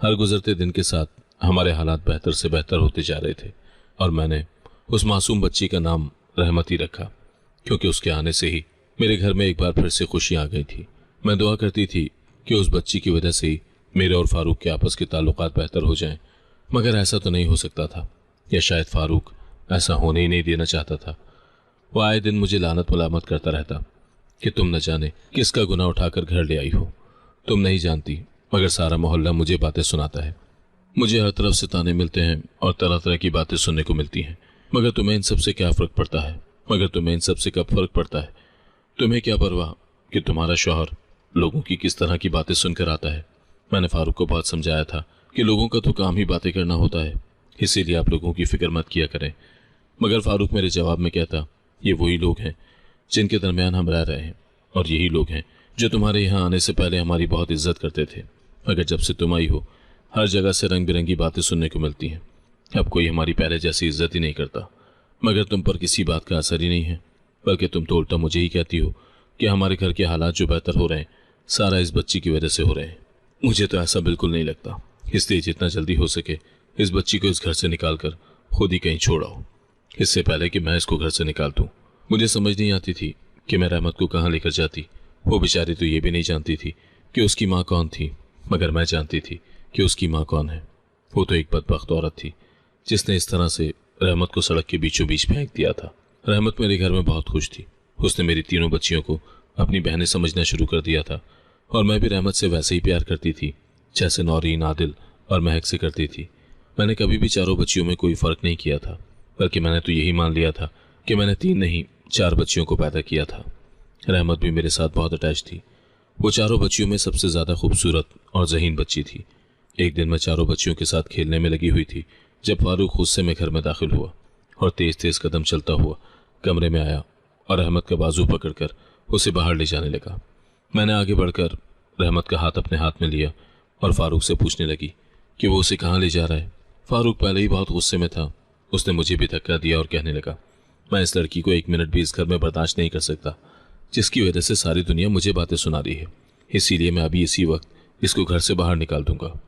हर गुजरते दिन के साथ हमारे हालात बेहतर से बेहतर होते जा रहे थे और मैंने उस मासूम बच्ची का नाम रहमत ही रखा, क्योंकि उसके आने से ही मेरे घर में एक बार फिर से खुशियाँ आ गई थी। मैं दुआ करती थी कि उस बच्ची की वजह से ही मेरे और फारूक के आपस के ताल्लुकात बेहतर हो जाएं। मगर ऐसा तो नहीं हो सकता था, या शायद फारूक ऐसा होने ही नहीं देना चाहता था। वो आए दिन मुझे लानत मलामत करता रहता कि तुम न जाने किसका गुनाह उठाकर घर ले आई हो। तुम नहीं जानती, मगर सारा मोहल्ला मुझे बातें सुनाता है। मुझे हर तरफ से ताने मिलते हैं और तरह तरह की बातें सुनने को मिलती हैं। मगर तुम्हें इन सब से क्या फ़र्क पड़ता है? मगर तुम्हें इन सब से कब फ़र्क पड़ता है? तुम्हें क्या परवाह कि तुम्हारा शौहर लोगों की किस तरह की बातें सुनकर आता है? मैंने फारूक को बहुत समझाया था कि लोगों का तो काम ही बातें करना होता है, इसीलिए आप लोगों की फिक्र मत किया करें। मगर फारूक मेरे जवाब में कहता, ये वही लोग हैं जिनके दरमियान हम रह रहे हैं और यही लोग हैं जो तुम्हारे यहाँ आने से पहले हमारी बहुत इज्जत करते थे। मगर जब से तुम आई हो हर जगह से रंग बिरंगी बातें सुनने को मिलती हैं। अब कोई हमारी पहले जैसी इज्जत ही नहीं करता। मगर तुम पर किसी बात का असर ही नहीं है, बल्कि तुम तो उल्टा मुझे ही कहती हो कि हमारे घर के हालात जो बेहतर हो रहे हैं सारा इस बच्ची की वजह से हो रहे हैं। मुझे तो ऐसा बिल्कुल नहीं लगता, इसलिए जितना जल्दी हो सके इस बच्ची को इस घर से निकाल कर खुद ही कहीं छोड़ आओ, इससे पहले कि मैं इसको घर से निकाल दूँ। मुझे समझ नहीं आती थी कि मैं रहमत को कहाँ लेकर जाती। वो बेचारी तो ये भी नहीं जानती थी कि उसकी माँ कौन थी, मगर मैं जानती थी कि उसकी माँ कौन है। वो तो एक बदबख्त औरत थी जिसने इस तरह से रहमत को सड़क के बीचों बीच फेंक दिया था। रहमत मेरे घर में बहुत खुश थी। उसने मेरी तीनों बच्चियों को अपनी बहनें समझना शुरू कर दिया था और मैं भी रहमत से वैसे ही प्यार करती थी जैसे नौरीन, आदिल और महक से करती थी। मैंने कभी भी चारों बच्चियों में कोई फ़र्क नहीं किया था, बल्कि मैंने तो यही मान लिया था कि मैंने 3 नहीं 4 बच्चियों को पैदा किया था। रहमत भी मेरे साथ बहुत अटैच थी। वो चारों बच्चियों में सबसे ज़्यादा खूबसूरत और ज़हीन बच्ची थी। एक दिन मैं चारों बच्चियों के साथ खेलने में लगी हुई थी जब फारूक गुस्से में घर में दाखिल हुआ और तेज तेज कदम चलता हुआ कमरे में आया और रहमत का बाजू पकड़कर उसे बाहर ले जाने लगा। मैंने आगे बढ़कर रहमत का हाथ अपने हाथ में लिया और फारूक से पूछने लगी कि वो उसे कहाँ ले जा रहा है। फारूक पहले ही बहुत गुस्से में था। उसने मुझे भी धक्का दिया और कहने लगा, मैं इस लड़की को 1 मिनट भी इस घर में बर्दाश्त नहीं कर सकता, जिसकी वजह से सारी दुनिया मुझे बातें सुना रही है। इसीलिए मैं अभी इसी वक्त इसको घर से बाहर निकाल दूंगा।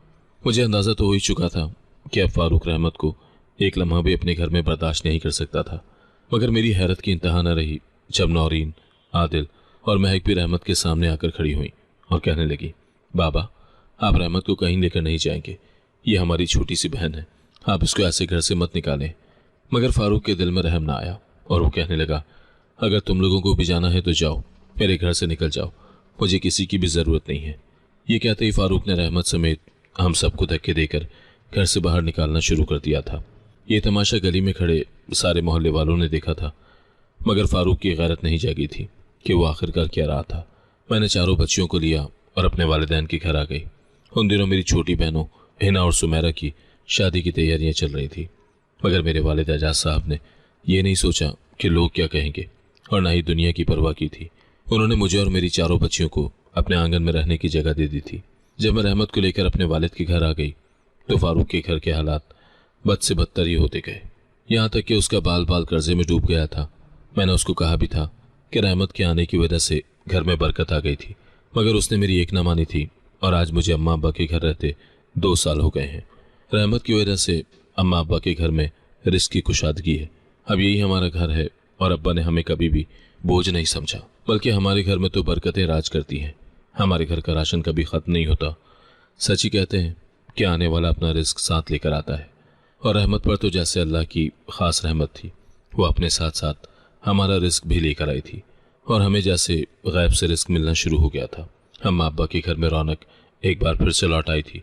मुझे अंदाज़ा तो हो ही चुका था कि अब फारूक रहमत को एक लम्हा भी अपने घर में बर्दाश्त नहीं कर सकता था, मगर मेरी हैरत की इंतहा न रही जब नौरीन, आदिल और महक भी रहमत के सामने आकर खड़ी हुई और कहने लगी, बाबा आप रहमत को कहीं लेकर नहीं जाएंगे, ये हमारी छोटी सी बहन है, आप इसको ऐसे घर से मत निकालें। मगर फारूक के दिल में रहम ना आया और वो कहने लगा, अगर तुम लोगों को भी जाना है तो जाओ, मेरे घर से निकल जाओ, मुझे किसी की भी ज़रूरत नहीं है। ये कहते ही फारूक ने रहमत समेत हम सबको धक्के देकर घर से बाहर निकालना शुरू कर दिया था। ये तमाशा गली में खड़े सारे मोहल्ले वालों ने देखा था, मगर फारूक की गैरत नहीं जागी थी कि वो आखिरकार क्या रहा था। मैंने चारों बच्चियों को लिया और अपने वालिदैन के घर आ गई। उन दिनों मेरी छोटी बहनों हिना और सुमेरा की शादी की तैयारियां चल रही थी, मगर मेरे वालिद एजाज साहब ने यह नहीं सोचा कि लोग क्या कहेंगे और ना ही दुनिया की परवाह की थी। उन्होंने मुझे और मेरी चारों बच्चियों को अपने आंगन में रहने की जगह दे दी थी। जब मैं रहमत को लेकर अपने वालिद के घर आ गई तो फारूक के घर के हालात बद से बदतर ही होते गए, यहाँ तक कि उसका बाल बाल कर्जे में डूब गया था। मैंने उसको कहा भी था कि रहमत के आने की वजह से घर में बरकत आ गई थी, मगर उसने मेरी एक ना मानी थी और आज मुझे अम्मा अब्बा के घर रहते 2 साल हो गए हैं। रहमत की वजह से अम्मा अब्बा के घर में रिस्क की कुशादगी है। अब यही हमारा घर है और अब्बा ने हमें कभी भी बोझ नहीं समझा, बल्कि हमारे घर में तो बरकतें राज करती हैं। हमारे घर का राशन कभी ख़त्म नहीं होता। सच ही कहते हैं कि आने वाला अपना रिस्क साथ लेकर आता है, और रहमत पर तो जैसे अल्लाह की ख़ास रहमत थी, वो अपने साथ साथ हमारा रिस्क भी लेकर आई थी और हमें जैसे गैब से रिस्क मिलना शुरू हो गया था। अम्मा अब्बा के घर में रौनक एक बार फिर से लौट आई थी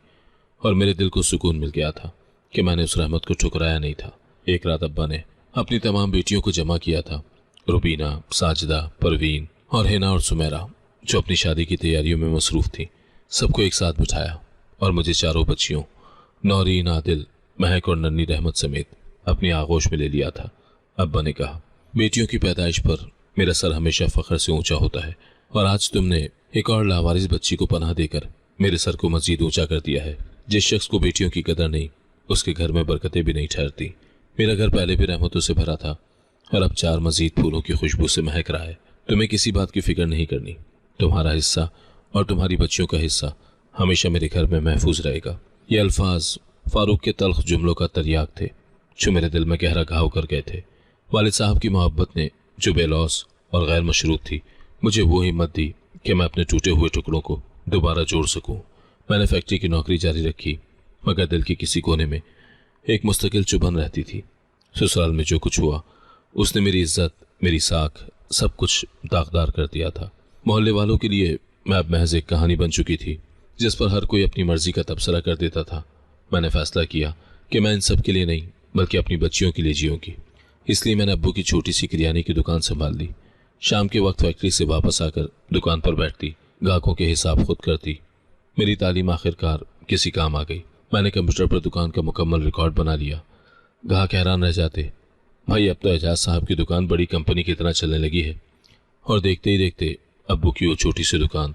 और मेरे दिल को सुकून मिल गया था कि मैंने उस रहमत को ठुकराया नहीं था। एक रात अब्बा ने अपनी तमाम बेटियों को जमा किया था, रुबीना, साजिदा, परवीन और हिना और सुमेरा, जो अपनी शादी की तैयारियों में मसरूफ़ थी। सबको एक साथ बिठाया और मुझे चारों बच्चियों नौरीन, आदिल, महक और नन्ही रहमत समेत अपनी आगोश में ले लिया था। अब्बा ने कहा, बेटियों की पैदाइश पर मेरा सर हमेशा फ़ख्र से ऊंचा होता है और आज तुमने एक और लावारिस बच्ची को पनाह देकर मेरे सर को मज़ीद ऊंचा कर दिया है। जिस शख्स को बेटियों की कदर नहीं, उसके घर में बरकतें भी नहीं ठहरती। मेरा घर पहले भी रहमतों से भरा था और अब 4 मज़ीद फूलों की खुशबू से महक रहा है। तुम्हें किसी बात की फिक्र नहीं करनी। तुम्हारा हिस्सा और तुम्हारी बच्चियों का हिस्सा हमेशा मेरे घर में महफूज रहेगा। ये अल्फाज फारूक के तल्ख जुमलों का तरियाक थे जो मेरे दिल में गहरा घाव कर गए थे। वालिद साहब की मोहब्बत ने, जो बेलौस और गैर मशरूत थी, मुझे वो हिम्मत दी कि मैं अपने टूटे हुए टुकड़ों को दोबारा जोड़ सकूं। मैंने फैक्ट्री की नौकरी जारी रखी, मगर दिल के किसी कोने में एक मुस्तकिल चुभन रहती थी। ससुराल में जो कुछ हुआ उसने मेरी इज्जत, मेरी साख, सब कुछ दागदार कर दिया था। मोहल्ले वालों के लिए मैं अब महज एक कहानी बन चुकी थी जिस पर हर कोई अपनी मर्जी का तबसरा कर देता था। मैंने फैसला किया कि मैं इन सब के लिए नहीं बल्कि अपनी बच्चियों के लिए जीऊंगी। इसलिए मैंने अब्बू की छोटी सी किराने की दुकान संभाल ली। शाम के वक्त फैक्ट्री से वापस आकर दुकान पर बैठती, ग्राहकों के हिसाब खुद करती। मेरी तालीम आखिरकार किसी काम आ गई। मैंने कंप्यूटर पर दुकान का मुकम्मल रिकॉर्ड बना लिया। ग्राहक हैरान रह जाते, भाई अब तो एजाज साहब की दुकान बड़ी कंपनी की तरह चलने लगी है। और देखते ही देखते अब्बू की वो छोटी सी दुकान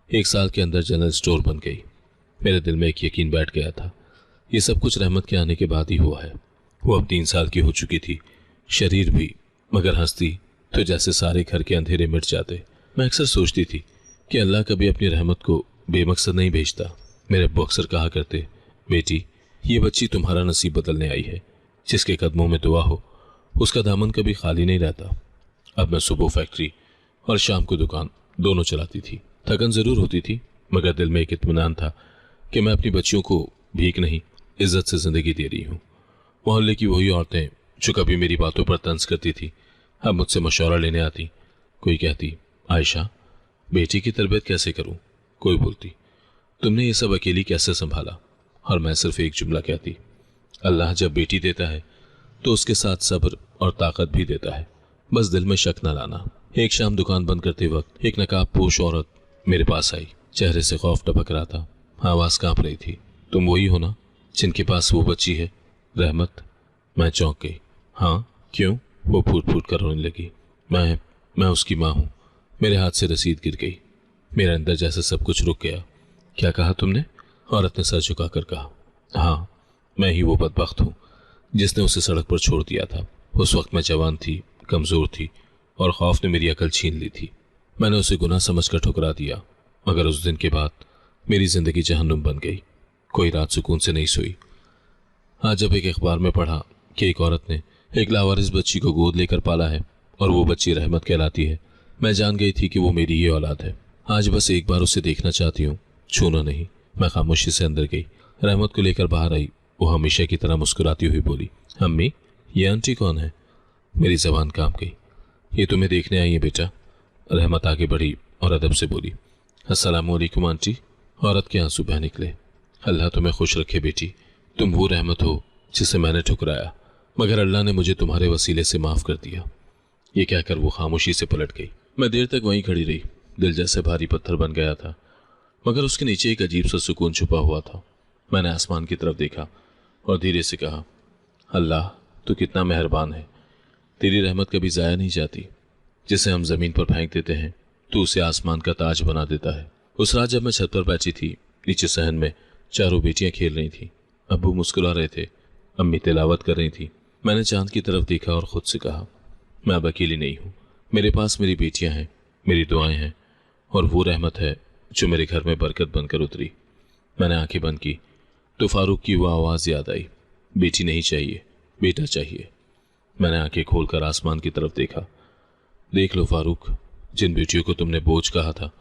1 साल के अंदर जनरल स्टोर बन गई। मेरे दिल में एक यकीन बैठ गया था, ये सब कुछ रहमत के आने के बाद ही हुआ है। वो अब 3 साल की हो चुकी थी, शरीर भी, मगर हंसती तो जैसे सारे घर के अंधेरे मिट जाते। मैं अक्सर सोचती थी कि अल्लाह कभी अपनी रहमत को बेमकसद नहीं भेजता। मेरे अब्बू अक्सर कहा करते, बेटी ये बच्ची तुम्हारा नसीब बदलने आई है, जिसके कदमों में दुआ हो उसका दामन कभी खाली नहीं रहता। अब मैं सुबह फैक्ट्री और शाम को दुकान दोनों चलाती थी। थकन ज़रूर होती थी, मगर दिल में एक इत्मीनान था कि मैं अपनी बच्चियों को भीख नहीं, इज्जत से ज़िंदगी दे रही हूँ। मोहल्ले की वही औरतें जो कभी मेरी बातों पर तंज करती थी, अब मुझसे मशवरा लेने आती। कोई कहती, आयशा बेटी की तरबियत कैसे करूँ? कोई बोलती, तुमने ये सब अकेली कैसे संभाला? और मैं सिर्फ एक जुमला कहती, अल्लाह जब बेटी देता है तो उसके साथ सब्र और ताकत भी देता है, बस दिल में शक न लाना। एक शाम दुकान बंद करते वक्त एक नकाब पोश औरत मेरे पास आई। चेहरे से खौफ टपक रहा था, आवाज़ कांप रही थी। तुम वही हो ना जिनके पास वो बच्ची है रहमत? मैं चौंक गई। हाँ, क्यों? वो फूट फूट कर रोने लगी। मैं उसकी माँ हूँ। मेरे हाथ से रसीद गिर गई। मेरे अंदर जैसे सब कुछ रुक गया। क्या कहा तुमने? औरत ने सर झुकाकर कहा। हाँ, मैं ही वो बदबख्त हूँ जिसने उसे सड़क पर छोड़ दिया था। उस वक्त मैं जवान थी, कमजोर थी और खौफ ने मेरी अकल छीन ली थी। मैंने उसे गुनाह समझकर ठुकरा दिया, मगर उस दिन के बाद मेरी जिंदगी जहन्नुम बन गई। कोई रात सुकून से नहीं सोई। आज जब एक अखबार में पढ़ा कि एक औरत ने एक लावारिस बच्ची को गोद लेकर पाला है और वो बच्ची रहमत कहलाती है, मैं जान गई थी कि वो मेरी ही औलाद है। आज बस एक बार उसे देखना चाहती हूँ, छूना नहीं। मैं खामोशी से अंदर गई। रहमत को लेकर बाहर आई। वो हमेशा की तरह मुस्कुराती हुई बोली, अम्मी, ये आंटी कौन है? मेरी जबान कांप गई। ये तुम्हें देखने आई है बेटा। रहमत आगे बढ़ी और अदब से बोली, अस्सलाम वालेकुम आंटी। औरत के आंसू बह निकले। अल्लाह तुम्हें खुश रखे बेटी। तुम वो रहमत हो जिसे मैंने ठुकराया, मगर अल्लाह ने मुझे तुम्हारे वसीले से माफ कर दिया। ये कहकर वो खामोशी से पलट गई। मैं देर तक वहीं खड़ी रही। दिल जैसे भारी पत्थर बन गया था, मगर उसके नीचे एक अजीब सा सुकून छुपा हुआ था। मैंने आसमान की तरफ देखा और धीरे से कहा, अल्लाह तू कितना मेहरबान है। तेरी रहमत कभी जाया नहीं जाती। जिसे हम जमीन पर फेंक देते हैं तो उसे आसमान का ताज बना देता है। उस रात जब मैं छत पर बैठी थी, नीचे सहन में चारों बेटियां खेल रही थीं। अब्बू मुस्कुरा रहे थे, अम्मी तिलावत कर रही थी। मैंने चांद की तरफ देखा और खुद से कहा, मैं अब अकेली नहीं हूँ। मेरे पास मेरी बेटियां हैं, मेरी दुआएं हैं और वो रहमत है जो मेरे घर में बरकत बनकर उतरी। मैंने आंखें बंद की तो फारूक की वो आवाज़ याद आई, बेटी नहीं चाहिए, बेटा चाहिए। मैंने आंखें खोलकर आसमान की तरफ देखा। देख लो फारूक, जिन बेटियों को तुमने बोझ कहा था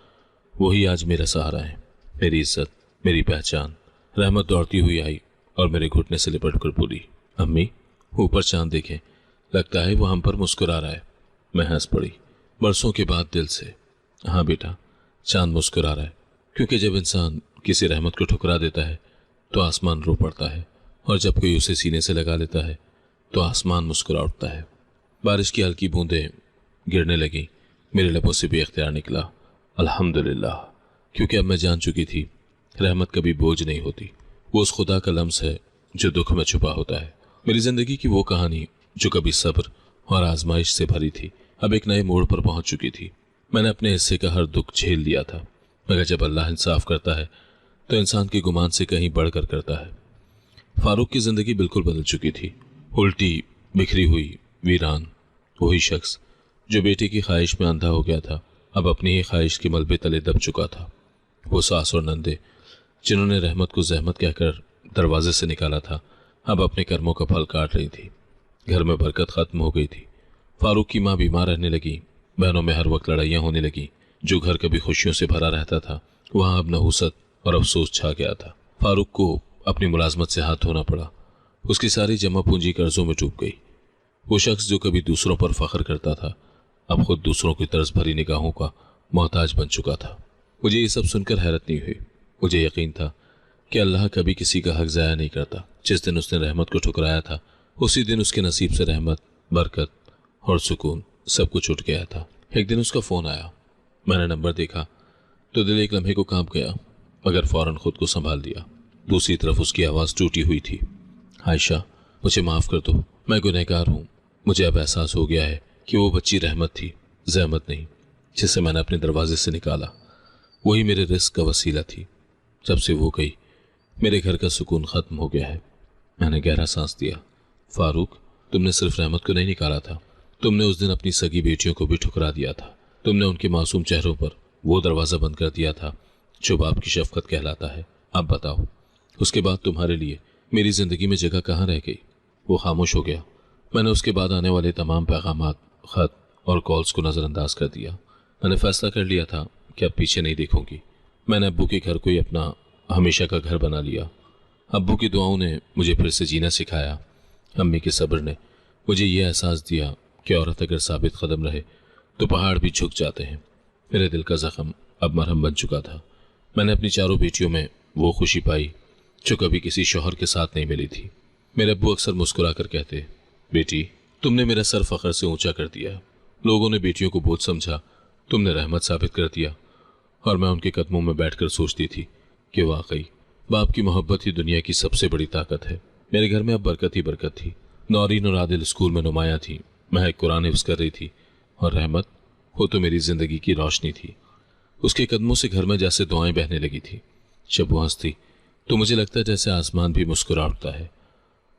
वही आज मेरा सहारा है, मेरी इज्जत, मेरी पहचान। रहमत दौड़ती हुई आई और मेरे घुटने से लिपट कर बोली, अम्मी ऊपर चांद देखें, लगता है वो हम पर मुस्कुरा रहा है। मैं हंस पड़ी, बरसों के बाद दिल से। हाँ बेटा, चांद मुस्कुरा रहा है, क्योंकि जब इंसान किसी रहमत को ठुकरा देता है तो आसमान रो पड़ता है, और जब कोई उसे सीने से लगा लेता है तो आसमान मुस्कुरा उठता है। बारिश की हल्की बूंदें गिरने लगी। मेरे लबों से भी इख्तियार निकला, अल्हम्दुलिल्लाह, क्योंकि अब मैं जान चुकी थी रहमत कभी बोझ नहीं होती। वो उस खुदा का लम्स है जो दुख में छुपा होता है। मेरी जिंदगी की वो कहानी जो कभी सब्र और आजमाइश से भरी थी, अब एक नए मोड़ पर पहुंच चुकी थी। मैंने अपने हिस्से का हर दुख झेल लिया था, मगर जब अल्लाह इंसाफ करता है तो इंसान के गुमान से कहीं बढ़कर करता है। फारूक की जिंदगी बिल्कुल बदल चुकी थी, उल्टी, बिखरी हुई, वीरान। वही शख्स जो बेटे की ख्वाहिश में अंधा हो गया था, अब अपनी ही ख्वाहिश के मलबे तले दब चुका था। वो सास और नंदे जिन्होंने रहमत को जहमत कहकर दरवाजे से निकाला था, अब अपने कर्मों का फल काट रही थी। घर में बरकत खत्म हो गई थी। फारूक की माँ बीमार रहने लगी। बहनों में हर वक्त लड़ाइयाँ होने लगी। जो घर कभी खुशियों से भरा रहता था वहाँ अब नहुसत और अफसोस छा गया था। फारूक को अपनी मुलाजमत से हाथ धोना पड़ा। उसकी सारी जमा पूंजी कर्जों में डूब गई। वो शख्स जो कभी दूसरों पर फख्र करता था, अब खुद दूसरों की तरस भरी निगाहों का मोहताज बन चुका था। मुझे ये सब सुनकर हैरत नहीं हुई। मुझे यकीन था कि अल्लाह कभी किसी का हक ज़ाया नहीं करता। जिस दिन उसने रहमत को ठुकराया था, उसी दिन उसके नसीब से रहमत, बरकत और सुकून सब कुछ उठ गया था। एक दिन उसका फ़ोन आया। मैंने नंबर देखा तो दिल एक लम्हे को कांप गया, मगर फ़ौरन खुद को संभाल दिया। दूसरी तरफ उसकी आवाज़ टूटी हुई थी, आयशा मुझे माफ़ कर दो, मैं गुनहगार हूँ। मुझे अब एहसास हो गया है कि वो बच्ची रहमत थी, ज़हमत नहीं, जिसे मैंने अपने दरवाजे से निकाला। वही मेरे रिस्क का वसीला थी। जब से वो गई मेरे घर का सुकून ख़त्म हो गया है। मैंने गहरा सांस दिया। फारूक, तुमने सिर्फ रहमत को नहीं निकाला था, तुमने उस दिन अपनी सगी बेटियों को भी ठुकरा दिया था। तुमने उनके मासूम चेहरों पर वो दरवाज़ा बंद कर दिया था जो बाप की शफकत कहलाता है। अब बताओ, उसके बाद तुम्हारे लिए मेरी ज़िंदगी में जगह कहाँ रह गई? वो खामोश हो गया। मैंने उसके बाद आने वाले तमाम पैगामात, ख़त और कॉल्स को नज़रअंदाज कर दिया। मैंने फैसला कर लिया था कि अब पीछे नहीं देखूंगी। मैंने अब्बू के घर को ही अपना हमेशा का घर बना लिया। अब्बू की दुआओं ने मुझे फिर से जीना सिखाया। अम्मी के सब्र ने मुझे ये एहसास दिया कि औरत अगर साबित कदम रहे तो पहाड़ भी झुक जाते हैं। मेरे दिल का ज़ख्म अब मरहम बन चुका था। मैंने अपनी चारों बेटियों में वो खुशी पाई जो कभी किसी शौहर के साथ नहीं मिली थी। मेरे अब्बू अक्सर मुस्कुरा कर कहते, बेटी तुमने मेरा सर फ़ख्र से ऊंचा कर दिया। लोगों ने बेटियों को बोझ समझा, तुमने रहमत साबित कर दिया। और मैं उनके कदमों में बैठकर सोचती थी कि वाकई बाप की मोहब्बत ही दुनिया की सबसे बड़ी ताकत है। मेरे घर में अब बरकत ही बरकत थी। नौरीन और आदिल स्कूल में नुमाया थी, महक कुरान हिफ्ज कर रही थी और रहमत वो तो मेरी जिंदगी की रोशनी थी। उसके कदमों से घर में जैसे दुआएं बहने लगी थी। जब वो हंसती तो मुझे लगता है जैसे आसमान भी मुस्कुरा उठता है।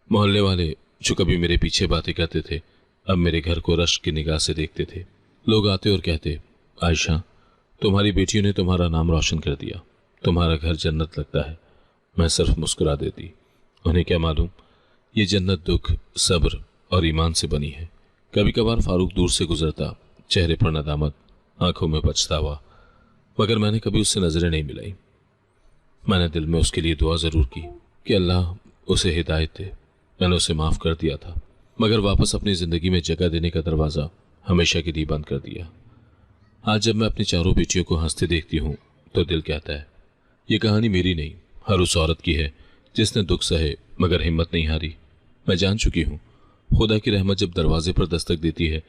मोहल्ले वाले जो कभी मेरे पीछे बातें करते थे अब मेरे घर को रश्क की निगाह से देखते थे। लोग आते और कहते, आयशा तुम्हारी बेटियों ने तुम्हारा नाम रोशन कर दिया, तुम्हारा घर जन्नत लगता है। मैं सिर्फ मुस्कुरा देती। उन्हें क्या मालूम ये जन्नत दुख, सब्र और ईमान से बनी है। कभी कभार फारूक दूर से गुजरता, चेहरे पर नदामत, आंखों में पछतावा, मगर मैंने कभी उससे नजरें नहीं मिलाई। मैंने दिल में उसके लिए दुआ जरूर की कि अल्लाह उसे हिदायत दे। मैंने उसे माफ कर दिया था, मगर वापस अपनी जिंदगी में जगह देने का दरवाजा हमेशा के लिए बंद कर दिया। आज जब मैं अपनी चारों बेटियों को हंसते देखती हूँ तो दिल कहता है ये कहानी मेरी नहीं, हर उस औरत की है जिसने दुख सहे मगर हिम्मत नहीं हारी। मैं जान चुकी हूँ खुदा की रहमत जब दरवाजे पर दस्तक देती है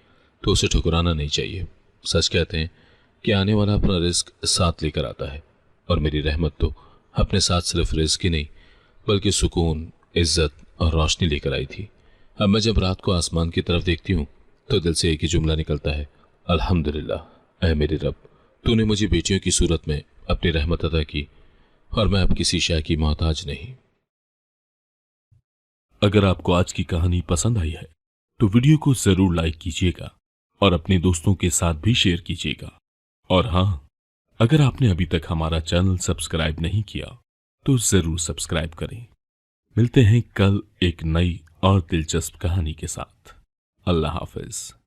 तो उसे ठुकराना नहीं चाहिए। सच कहते हैं कि आने वाला अपना रिस्क साथ लेकर आता है, और मेरी रहमत तो अपने साथ सिर्फ रिस्क ही नहीं बल्कि सुकून, इज्जत और रोशनी लेकर आई थी। अब मैं जब रात को आसमान की तरफ देखती हूँ तो दिल से एक ही जुमला निकलता है, अल्हम्दुलिल्लाह, ऐ मेरे रब, तूने मुझे बेटियों की सूरत में अपनी रहमत अता की और मैं अब किसी शय की मोहताज नहीं। अगर आपको आज की कहानी पसंद आई है तो वीडियो को जरूर लाइक कीजिएगा और अपने दोस्तों के साथ भी शेयर कीजिएगा। और हाँ, अगर आपने अभी तक हमारा चैनल सब्सक्राइब नहीं किया तो जरूर सब्सक्राइब करें। मिलते हैं कल एक नई और दिलचस्प कहानी के साथ। अल्लाह हाफिज।